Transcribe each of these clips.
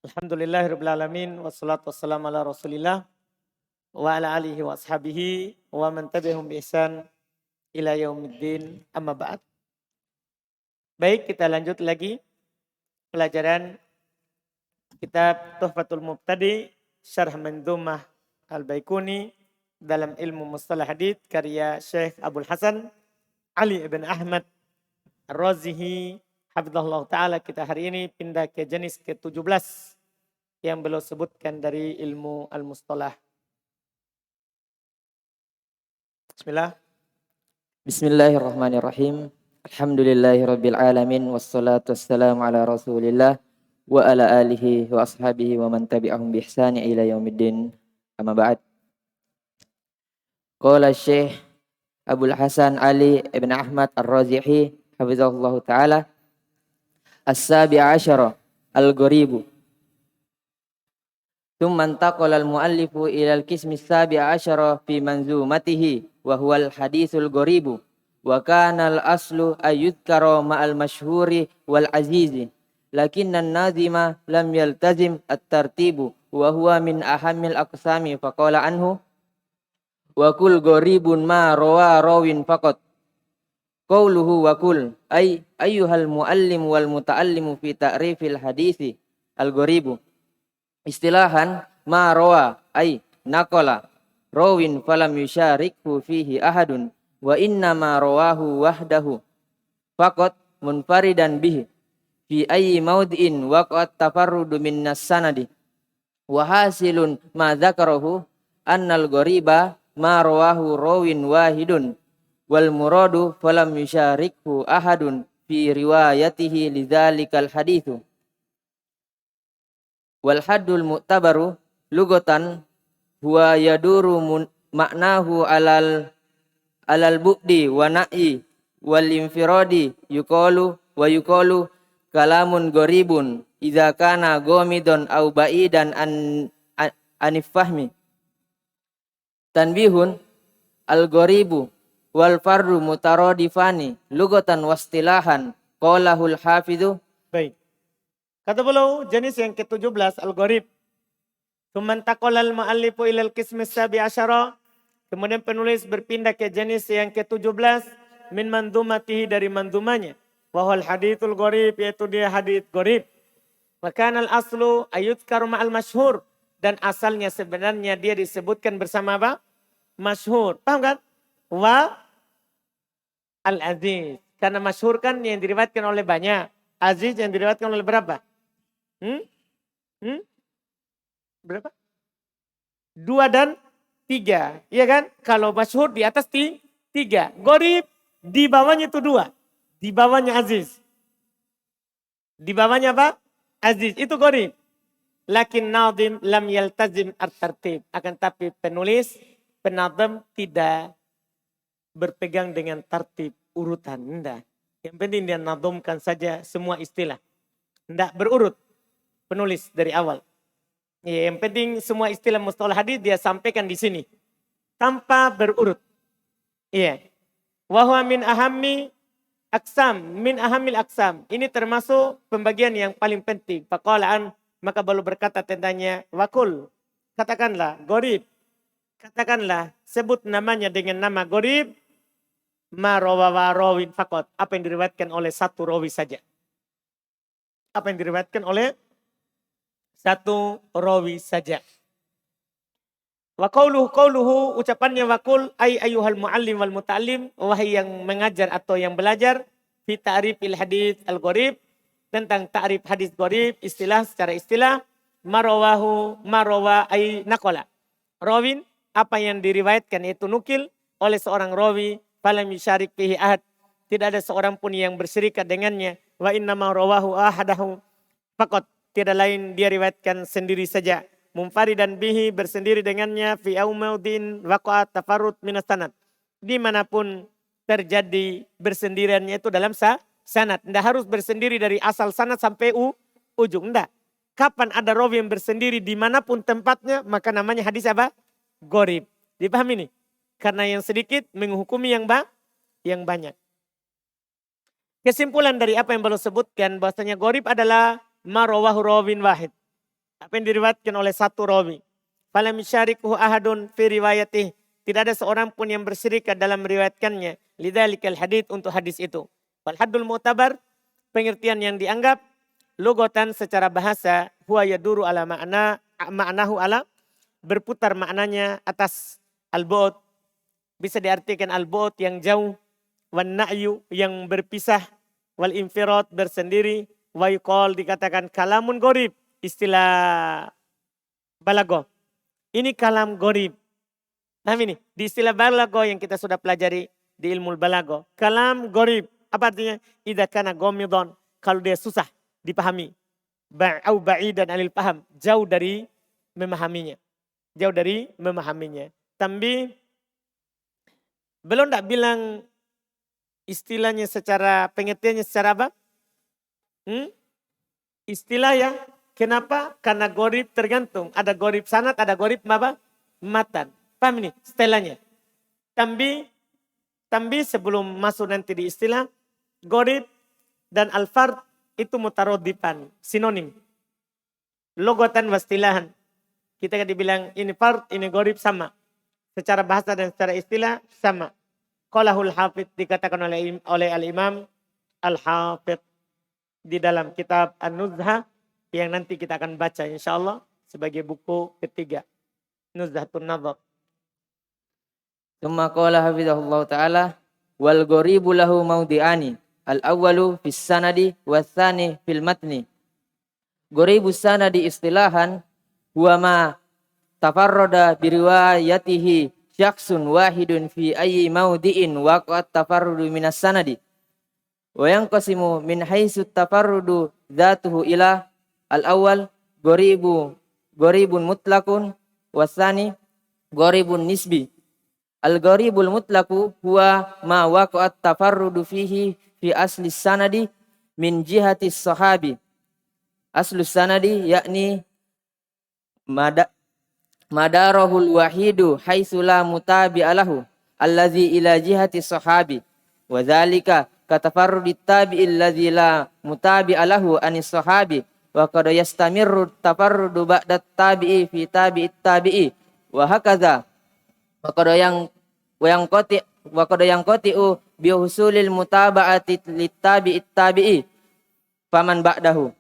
Alhamdulillahirabbil alamin wassalatu wassalamu ala Rasulillah wa ala alihi wa ashabihi wa man tabi'ahum bi ihsan ila yaumiddin amma ba'd. Baik, kita lanjut lagi pelajaran kitab Tuhfatul Mubtadi Syarh Mandhumah Al-Baikuni dalam ilmu mustalah hadits karya Syekh Abdul Hasan Ali ibn Ahmad Ar-Razihi hafizahullah taala. Kita hari ini pindah ke jenis ke-17 yang beliau sebutkan dari ilmu al-mustalah. Bismillah. Bismillahirrahmanirrahim. Alhamdulillahirabbil alamin wassalatu wassalamu ala Rasulillah wa ala alihi wa ashabihi wa man tabi'ahum bi ihsani ila yaumiddin. Amma ba'd. Qala Syekh Abdul Hasan Ali ibn Ahmad Ar-Razihi hafizahullah taala, as-sabi' asyara al-gharibu. Thumma intaqala al-muallifu ila al-qismi as-sabi' asyara fi manzumatihi wa huwa al-haditsul gharibu. Wa kana al-aslu ayyudhkara ma'al masyhuri wal azizi, lakinna an-nazima lam yaltazim at-tartibu wa huwa min ahammil aqsami. Faqala anhu wa kul gharibun ma rawa rawin faqat. Qauluhu wa kul ay ayyuhal muallim wal muta'allimu fi ta'rifil hadithi al-gharibu. Istilahan ma rawa ay naqala rawin falam yusyarikhu fihi ahadun wa inna ma rawahu wahdahu faqat munfaridan bihi fi ayyi maudin waqat tafarrudu minnas sanadi wa hasilun ma dzakarahu annal ghariba ma rawahu rawin wahidun wal muradu falam yusyarikhu ahadun fi riwayatihi lidzalikal haditsu. Wal haddul mu'tabaru lugatan huwa yaduru maknahu alal bu'di wa na'i wal infiradi yuqalu kalamun gharibun idza kana ghamidun au ba'idan anif fahmi. Tanbihun al-gharibu wal fardu mutaradifani lugatan wastilahan qalahul hafidhu. Baik. Kata beliau jenis yang ke-17 al-gharib. Tsumman taqala al-muallifu ila al-qismi as-sabi asyara. Kemudian penulis berpindah ke jenis yang ke-17 min mandhumatihi, dari mandhumanya. Wa huwal haditsul gharib, yaitu dia hadits gharib. Wa kana al-aslu ayyudhkaru ma'al masyhur, dan asalnya sebenarnya dia disebutkan bersama apa? Masyhur. Paham kan? Wa al-aziz. Karena masyhur kan yang diriwayatkan oleh banyak. Aziz yang diriwayatkan oleh berapa? Berapa? 2 dan 3. Iya kan? Kalau masyhur di atas 3. Gharib di bawahnya itu 2. Di bawahnya aziz. Di bawahnya apa? Aziz. Itu gharib. Lakin nadhim lam yaltazim at-tartib. Akan tapi penulis, penadhim tidak berpegang dengan tartib urutan. Tidak. Yang penting dia nadhumkan saja semua istilah. Tidak berurut penulis dari awal. Ya, yang penting semua istilah mustalah hadis dia sampaikan di sini tanpa berurut. Iya. Wa huwa min ahammi aqsam, min ahammil aqsam. Ini termasuk pembagian yang paling penting. Faqala maka baru berkata tentangnya wakul. Katakanlah gharib. Katakanlah sebut namanya dengan nama gharib ma rawa rawin faqat. Apa yang diriwayatkan oleh satu rawi saja. Apa yang diriwayatkan oleh satu rawi saja. Wa qauluhu ucapannya wakul ay ayyuhal muallim wal muta'allim, wahai yang mengajar atau yang belajar, fi ta'rifil hadits al-gharib, tentang ta'rif hadis gharib, istilah secara istilah, marawa ay naqala. Rawin, apa yang diriwayatkan itu nukil oleh seorang rawi, falam yusyarik fihi ahad, tidak ada seorang pun yang berserikat dengannya, wa inna ma rawahu ahadahu faqat, tidak lain dia riwayatkan sendiri saja. Munfaridan bihi, bersendiri dengannya, fi aumaudin waqa'at tafarrud minas sanad. Dimanapun terjadi bersendiriannya itu dalam sanad. Tidak harus bersendiri dari asal sanad sampai ujung. Tidak. Kapan ada rawi yang bersendiri dimanapun tempatnya, maka namanya hadis apa? Gharib. Dipahami ini? Karena yang sedikit menghukumi yang banyak. Kesimpulan dari apa yang beliau sebutkan bahwasanya gharib adalah ma rawahu rawin wahid. Apa yang diriwayatkan oleh satu rawi. Falam syarikuhu ahadun fi riwayatih. Tidak ada seorang pun yang bersyirik dalam meriwayatkannya. Lidzalikal hadits, untuk hadis itu. Wal haddul mu'tabar, pengertian yang dianggap lugatan secara bahasa, huwa yaduru ala ma'nahu ala, berputar maknanya atas al-bu'd. Bisa diartikan al-bu'd yang jauh, wan na'yu yang berpisah, wal infirad bersendiri, wa yuqal dikatakan kalamun gharib, istilah balago. Ini kalam gharib. Nah ini di istilah balago yang kita sudah pelajari di ilmu balago. Kalam gharib apa artinya? Idza kana ghamidhan, kalau dia susah dipahami. Au ba'idan anil paham, jauh dari memahaminya. Jauh dari memahaminya. Tapi belum tak bilang istilahnya secara pengertiannya secara apa? Istilah ya. Kenapa? Karena gharib tergantung. Ada gharib sanad, ada gharib apa? Matan. Paham ini istilahnya. Tambi sebelum masuk nanti di istilah, gharib dan al-fard itu mutaroddipan, sinonim. Logatan wastilahan. Kita kan dibilang ini fard, ini gharib sama. Secara bahasa dan secara istilah sama. Qalahul hafidh, dikatakan oleh al-imam al-hafidh di dalam kitab An-Nuzhah yang nanti kita akan baca insyaallah sebagai buku ketiga. Nuzhatun Nadhar. Tsumma qala hafizahullah ta'ala wal gharibu lahu mawdi'ani. Al-awwalu fis sanadi was tsani fil matni. Gharibus sanadi istilahan huwa ma tafarrada bi riwayatihi syakhsun wahidun fi ayyi mawdi'in waqat tafarrudu minas sanadi. Wa yanqasimu min haitsu tafarrudu dzatuhu ila al-awwal gharibun mutlaqun wasani gharibun nisbi. Al-gharibul mutlaqu huwa ma waqa'at tafarrudu fihi fi asli sanadi min jihati sahabi. Aslu sanadi yakni madarahul wahidu haitsu la mutabi'a lahu allazi ila jihati sahabi. Wa dzalika katafarrudit tabi'il ladzi la mutabi'a lahu anis sahabi. Wa qad yastamirru tafarrudu ba'da tabi'i fi tabi'it tabi'i wa hakaza wa qad yanqati'u bi husulil mutaba'ati lit tabi'it tabi'i faman ba'dahu.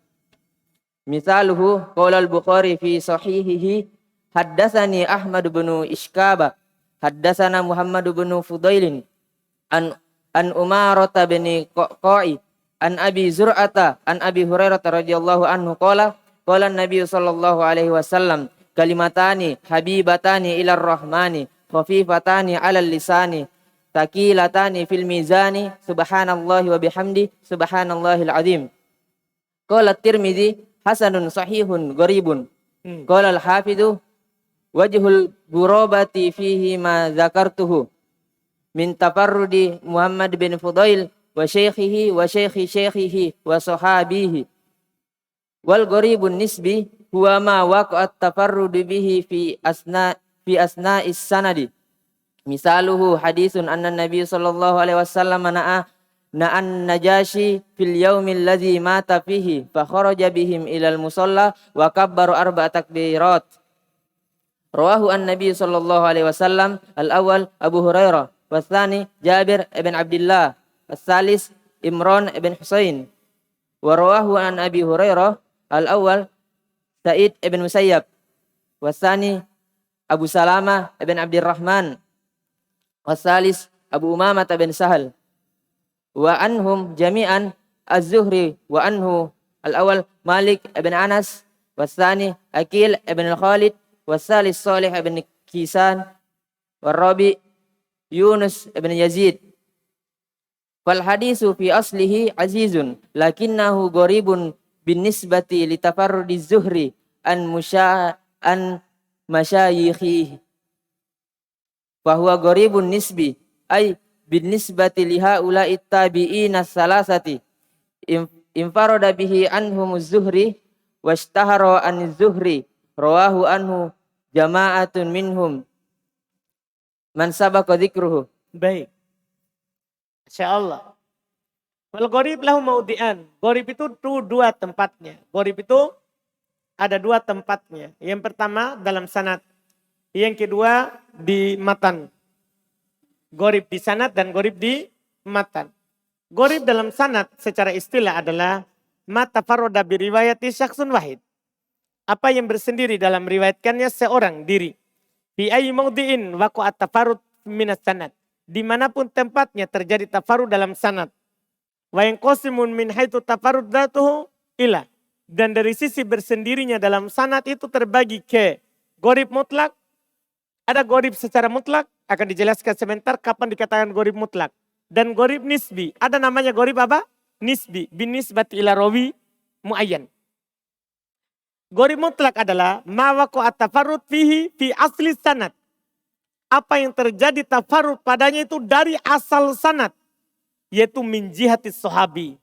Misaluhu qala al-Bukhari fi sahihihi haddatsani Ahmad bin Ishkaba haddatsana Muhammad bin Fudailin an Umarah bin Qa'i an Abi Zur'ata an Abi Hurairah radhiyallahu anhu qala Nabi sallallahu alaihi wasallam kalimatani habibatani ilar rahmani khafifatani 'alal lisani taqilatani fil mizani subhanallahi wa bihamdi subhanallahil azim. Qala Tirmizi hasanun sahihun gharibun. Qala al-hafidhu wajhul ghurabati fihi ma dzakartuhu min tafarrudi Muhammad bin Fudail wa syekhihi wa syekhi syekhihi wa sahabihi. Wal gharibun nisbi huwa ma waqa'at tafarrudu bihi fi asna'is sanadi. Misaluhu hadisun anna Nabi sallallahu alaihi wasallam na'an najashi fil yaumil ladzi mata fihi fa kharaja bihim ilal musalla wa kabbaru arba'a takbirat. Rawahu an-Nabi sallallahu alaihi wasallam al-awwal Abu Hurairah wa tsani Jabir ibn Abdullah. As-salis Imran ibn Husain. Wa rawahu an Abi Hurairah al-awwal Sa'id ibn Musayyab. Wasani Abu Salamah ibn Abdurrahman. Wasalis Abu Umamah ibn Sahal. Wa anhum jami'an Az-Zuhri wa anhu al-awwal Malik ibn Anas. Wasani Aqil ibn Khalid. Wasalis Salih ibn Kisan. Warabi Yunus ibn Yazid. Fal hadisu fi aslihi azizun lakinnahu gharibun bin nisbati li tafarrudi Zuhri an masyayikhi. Fa huwa gharibun nisbi ay bin nisbati li haula'i tabi'ina salasati infarada bihi anhum az-Zuhri washtahara an az-Zuhri rawahu anhu jama'atun minhum man sabaqa dzikruhu. Baik. Insyaallah. Wal gharib lahu maudi'an. Gharib itu dua tempatnya. Gharib itu ada dua tempatnya. Yang pertama dalam sanad. Yang kedua di matan. Gorib di sanad dan gorib di matan. Gorib dalam sanad secara istilah adalah ma tafarroda bi riwayati syakhsun wahid. Apa yang bersendiri dalam riwayatkannya seorang diri. Fi ayyi mawdi'in waqa'at tafarrud minas sanad. Dimanapun tempatnya terjadi tafarrud dalam sanad. Wa yanqasimun min haitsu tafarrudatuhu ila. Dan dari sisi bersendirinya dalam sanad itu terbagi ke gorib mutlak. Ada gorib secara mutlak, akan dijelaskan sebentar kapan dikatakan gorib mutlak. Dan gorib nisbi, ada namanya gorib apa? Nisbi, bin nisbati ila rawi muayyan. Gorib mutlak adalah ma waqa'a tafarrud fihi fi asli sanad. Apa yang terjadi tafarrud padanya itu dari asal sanad. Yaitu min jihati sahabi.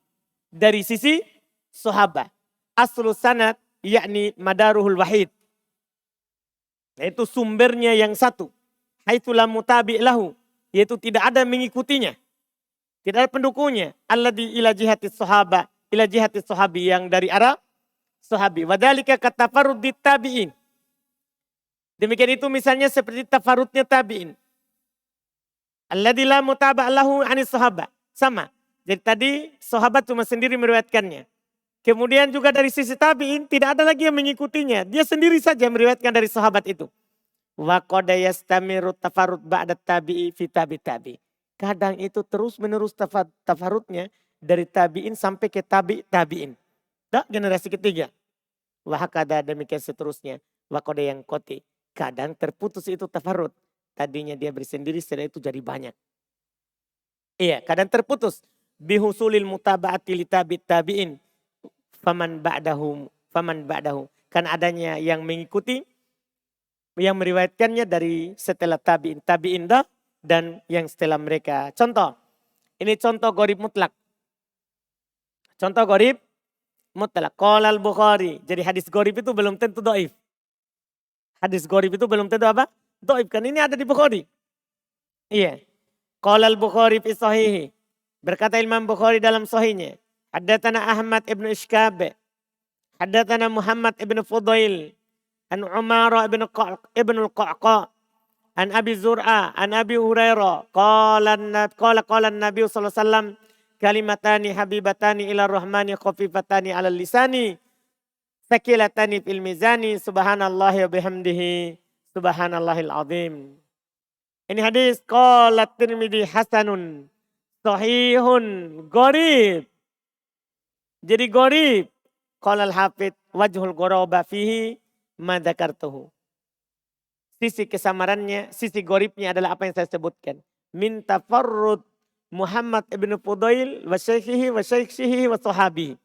Dari sisi sahabat. Aslu sanad yakni madaruhul wahid. Yaitu sumbernya yang satu. Haitsulam mutabi' lahu. Yaitu tidak ada mengikutinya. Tidak ada pendukungnya. Alladhi ila jihati sahaba. Ila jihati sahabi yang dari arah sahabi. Wadhalika katafarud di tabi'in. Demikian itu misalnya seperti tafarudnya tabi'in. Alladhi la mutaba' lahu anis sahaba. Sama. Jadi tadi sahabat cuma sendiri meriwayatkannya. Kemudian juga dari sisi tabi'in tidak ada lagi yang mengikutinya. Dia sendiri saja meriwayatkan dari sahabat itu. Wa qad yastamiru tafarrud ba'da tabi'i fi tabi'. Kadang itu terus menerus tafarrudnya dari tabi'in sampai ke tabi'in. Generasi ketiga. Wa hakada demikian seterusnya. Wa qad yang koti. Kadang terputus itu tafarrud. Tadinya dia bersendiri setelah itu jadi banyak. Iya, kadang terputus. Bihusulil mutaba'ati li tabi'in. Faman ba'dahu. Kan adanya yang mengikuti, yang meriwayatkannya dari setelah tabi'in dah dan yang setelah mereka. Contoh, ini contoh gorib mutlak. Contoh gorib mutlak. Qala al-Bukhari. Jadi hadis gorib itu belum tentu do'if. Hadis gorib itu belum tentu apa? Do'if. Kan ini ada di Bukhari. Iya. Qala al-Bukhari fi sahihi. Berkata Imam Bukhari dalam sahihnya. Haddatsana Ahmad ibn Ishkab. Haddatsana Muhammad ibn Fudail. An Umar ibn al-Qa'qa. An Abi Zur'a. An Abi Hurairah. Qala Nabi sallallahu alaihi wasallam. Kalimatani habibatani ila rahmani khafifatani ala lisani. Sakilatani fil mizani. Subhanallahi wa bihamdihi. Subhanallahil azim. Ini hadis qala Tirmidzi hasanun. Sahihun. Gharib. Jadi gharib. Qala al-Hafidz wajhul ghuraba fihi ma dzakartuhu. Sisi kesamarannya, sisi gharibnya adalah apa yang saya sebutkan. Min tafarrud Muhammad ibn Fudail wa syaikhihi wa sahabihi.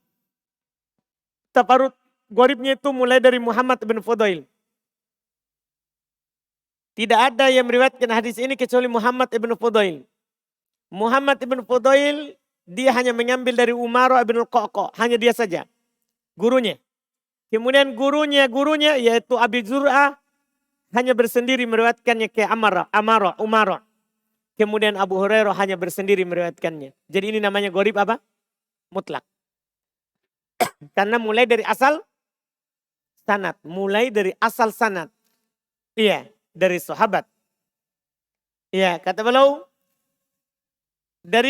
Tafarrud gharibnya itu mulai dari Muhammad ibn Fudail. Tidak ada yang meriwayatkan hadis ini kecuali Muhammad ibn Fudail. Muhammad ibn Fudail dia hanya mengambil dari Umar ibn al-Qa'qa. Hanya dia saja. Gurunya. Kemudian gurunya yaitu Abi Zur'ah hanya bersendiri meriwayatkannya ke Umar. Kemudian Abu Hurairah hanya bersendiri meriwayatkannya. Jadi ini namanya gharib apa? Mutlak. Karena mulai dari asal sanad. Mulai dari asal sanad. Iya, dari sahabat. Iya, kata beliau.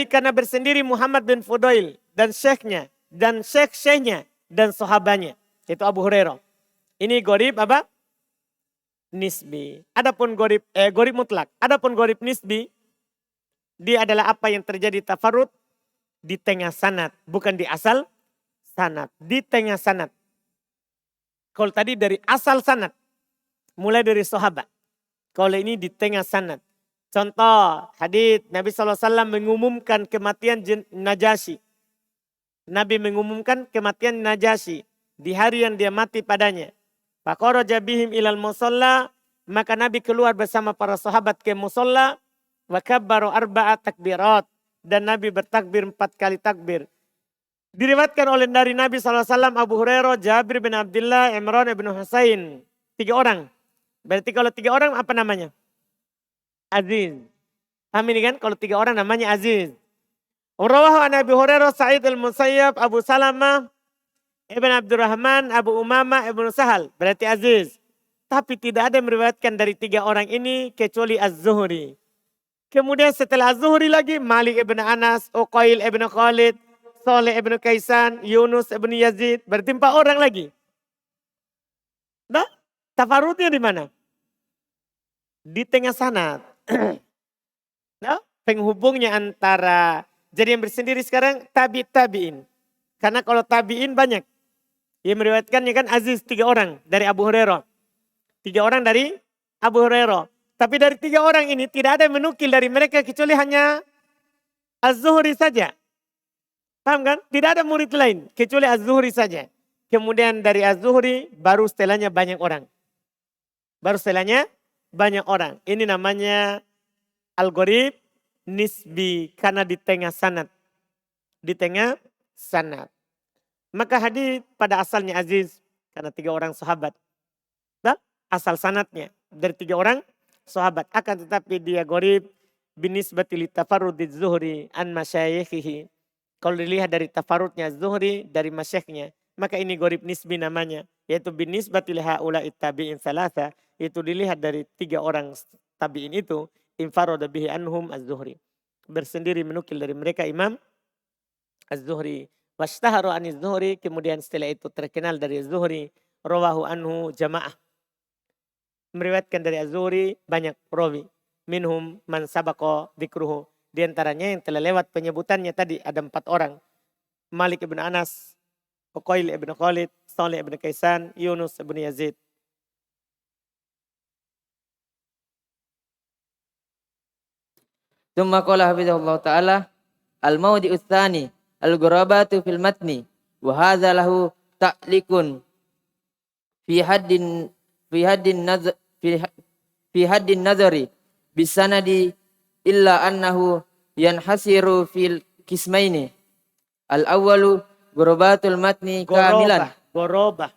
Karena bersendiri Muhammad bin Fudail dan syekhnya. Dan syekhnya dan sahabatnya. Itu Abu Hurairah. Ini gharib apa? Nisbi. Adapun gharib mutlak. Adapun gharib nisbi. Dia adalah apa yang terjadi tafarrud di tengah sanad. Bukan di asal sanad. Di tengah sanad. Kalau tadi dari asal sanad. Mulai dari sahabat. Kalau ini di tengah sanad. Contoh hadits Nabi SAW mengumumkan kematian Najasyi. Nabi mengumumkan kematian Najasyi. Di hari yang dia mati padanya. Faqaraja bihim ilal musalla. Maka Nabi keluar bersama para sahabat ke musalla. Wa kabbaru arba'at takbirat. Dan Nabi bertakbir 4 kali takbir. Diriwayatkan oleh dari Nabi SAW, Abu Hurairah, Jabir bin Abdullah, Imran bin Husain. 3 orang. Berarti kalau 3 orang apa namanya? Aziz. Paham ini kan? Kalau 3 orang namanya Aziz. Rawahu an Abi Hurairah, Sa'id al-Musayyab, Abu Salamah, Ibn Abdurrahman, Abu Umamah, Ibn Sahal. Berarti aziz. Tapi tidak ada yang meriwayatkan dari 3 orang ini kecuali Az-Zuhri. Kemudian setelah Az-Zuhri lagi Malik ibn Anas, Uqail ibn Khalid, Saleh ibn Kaisan, Yunus ibn Yazid. Berarti 4 orang lagi. Nah, tafarudnya di mana? Di tengah sanad. Nah, penghubungnya antara, jadi yang bersendiri sekarang tabi'in. Karena kalau tabi'in banyak. Yang meriwayatkannya kan aziz 3 orang dari Abu Hurairah. 3 orang dari Abu Hurairah. Tapi dari 3 orang ini tidak ada yang menukil dari mereka kecuali hanya Az-Zuhri saja. Paham kan? Tidak ada murid lain kecuali Az-Zuhri saja. Kemudian dari Az-Zuhri baru setelahnya banyak orang. Baru setelahnya banyak orang. Ini namanya Al-Gharib nisbi karena di tengah sanad. Di tengah sanad. Maka hadis pada asalnya aziz karena 3 orang sahabat. Nah, asal sanadnya dari 3 orang sahabat. Akan tetapi dia gharib binisbati li tafarrudi Zuhri an masyayikhihi. Kalau dilihat dari tafarudnya Zuhri dari masyayikhnya, maka ini gharib nisbi namanya. Yaitu binisbati li haula'i tabi'in salasa. Itu dilihat dari 3 orang tabi'in itu. Infarada bihi anhum Az-Zuhri. Bersendiri menukil dari mereka Imam Az-Zuhri. Washtaharu aniz Zuhri. Kemudian setelah itu terkenal dari Az-Zuhri. Rawahu anhu jama'ah. Meriwayatkan dari Az-Zuhri banyak rawi. Minhum man sabaqa dzikruhu. Di antaranya yang telah lewat penyebutannya tadi ada 4 orang. Malik ibn Anas, Uqail ibn Khalid, Saleh ibn Kaisan, Yunus ibn Yazid. Tsumma qala hafizahullah ta'ala al-mawdi'u tsani al-ghurabatu fil matni wa hadza lahu ta'likun fi haddin nazari bisanadi illa annahu yanhasiru fil kismaini al-awwalu ghurabatul matni kamilan Gorobah.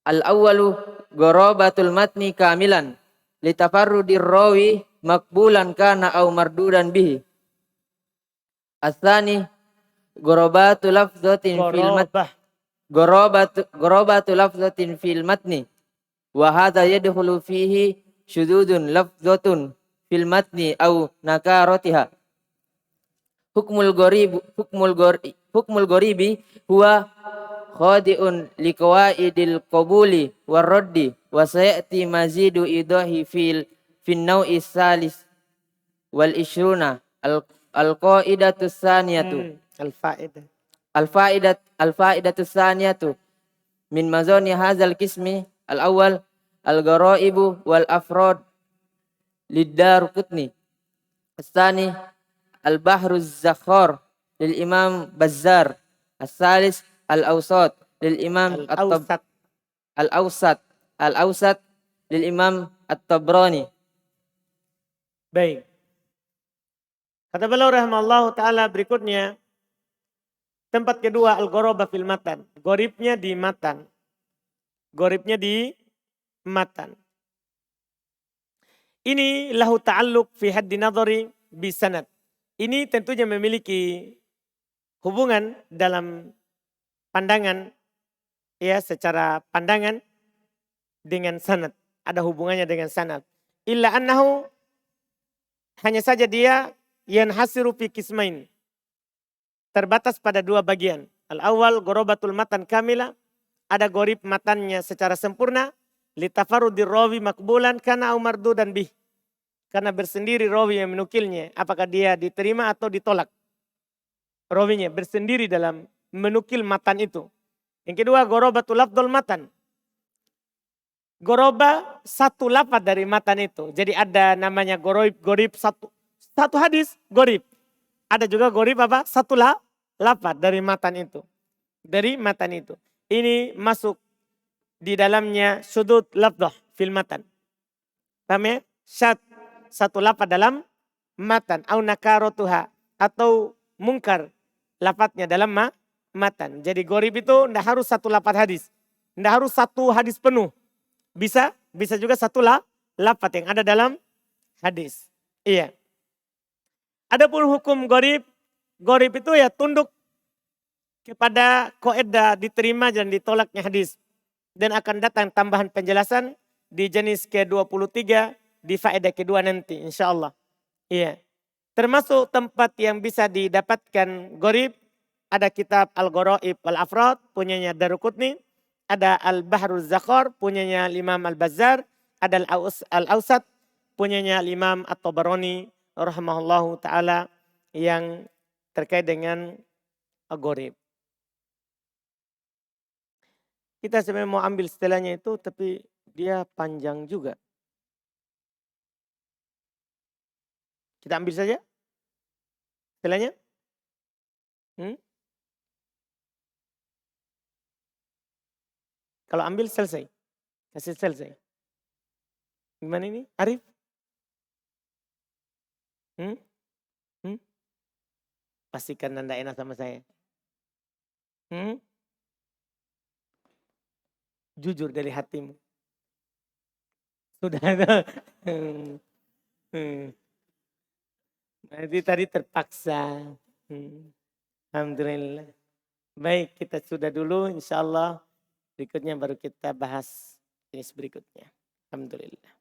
al-awwalu ghurabatul matni kamilan litafarrudir rawi makbulan kana au mardudan bihi as-tsani ghurabatu lafzatin fil matni ghurabatu lafzatin fil matni wa hadha yadkhulu fihi syududun lafzatun fil matni au nakaratiha hukmul gharibi huwa khadi'un liqawaidil qabuli warraddi wa sayati mazidu idahi fin naw'i salis wal ishruna al-qaidatu tsaniyatu al-faidatu tsaniyatu min mazani hadzal qismi al-awwal al-gharaibu wal afrad lid-Daraqutni as-tsani al-bahru az-zakhar lil imam Bazzar as-salis al-awsat lil imam al-awsat lil imam at-Tabrani. Baik. Kata beliau rahimahullah ta'ala berikutnya. Tempat kedua al-gharabah fil matan. Gharibnya di matan. Gharibnya di matan. Ini lahu ta'alluq fi haddi nadhari bisanad. Ini tentunya memiliki hubungan dalam pandangan, ya secara pandangan dengan sanad. Ada hubungannya dengan sanad. Illa annahu, hanya saja dia yanhasiru fi kismain. Terbatas pada 2 bagian. Al-awwal ghurabatul matan kamila. Ada gharib matannya secara sempurna. Litafarrudir rawi makbulan kana au mardudan bih. Karena bersendiri rawi yang menukilnya. Apakah dia diterima atau ditolak. Rawinya bersendiri dalam menukil matan itu. Yang kedua ghurabatul lafdul matan. Ghoraba satu lafaz dari matan itu. Jadi ada namanya gharib satu hadis gharib. Ada juga gharib apa? Satu lafaz dari matan itu. Dari matan itu. Ini masuk di dalamnya sudut lafzah fil matan. Paham ya? Satu lafaz dalam matan. Au nakaratuha. Atau mungkar lafaznya dalam matan. Jadi gharib itu tidak harus satu lafaz hadis. Tidak harus satu hadis penuh. Bisa juga satu lafaz yang ada dalam hadis. Iya. Adapun hukum gharib itu ya tunduk kepada kaidah diterima dan ditolaknya hadis. Dan akan datang tambahan penjelasan di jenis ke-23 di faedah kedua nanti insya Allah. Iya. Termasuk tempat yang bisa didapatkan gharib, ada kitab Al-Gharaib Wal-Afrad punyanya Daruqutni, ada Al-Bahruz Zakhar punyanya Imam Al-Bazzar, ada Al-Awsat punyanya Imam At-Tabarani rahimahullahu taala yang terkait dengan gharib. Kita sebenarnya mau ambil setelahnya itu tapi dia panjang juga. Kita ambil saja setelahnya. Kalau ambil selesai. Kasih selesai. Gimana ini? Arif? Pastikan Anda enak sama saya. Jujur dari hatimu. Sudah. Nanti tadi terpaksa. Alhamdulillah. Baik, kita sudah dulu insya Allah. Berikutnya baru kita bahas jenis berikutnya. Alhamdulillah.